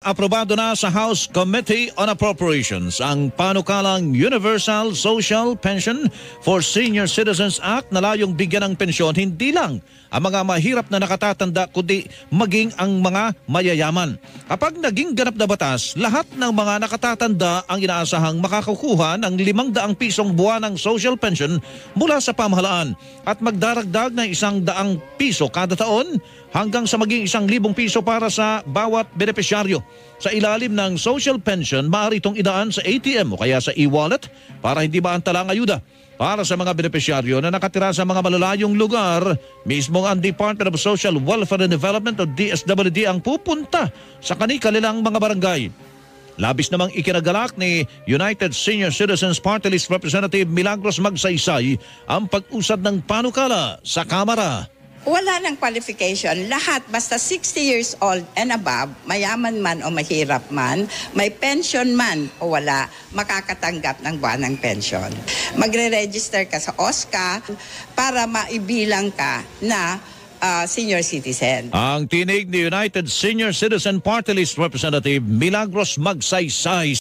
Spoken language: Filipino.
aprobado na sa House Committee on Appropriations ang panukalang Universal Social Pension for Senior Citizens Act na layong bigyan ng pensyon hindi lang ang mga mahirap na nakatatanda kundi maging ang mga mayayaman. Kapag naging ganap na batas, lahat ng mga nakatatanda ang inaasahang makakakuha ng 500 pisong buwanang social pension mula sa pamahalaan at magdaragdag ng 100 piso kada taon hanggang sa maging 1,000 piso para sa bawat benepisyaryo. Sa ilalim ng social pension, maaari itong idaan sa ATM o kaya sa e-wallet para hindi maantala ang ayuda. Para sa mga benepisyaryo na nakatira sa mga malalayong lugar, mismo ang Department of Social Welfare and Development o DSWD ang pupunta sa kanilang mga barangay. Labis namang ikinagalak ni United Senior Citizens Party List Representative Milagros Magsaysay ang pag-usad ng panukala sa Kamara. Wala ng qualification. Lahat, basta 60 years old and above, mayaman man o mahirap man, may pension man o wala, makakatanggap ng buwanang pension. Magre-register ka sa OSCA para maibilang ka na senior citizen. Ang tinig ni United Senior Citizen Party List Representative Milagros Magsaysay.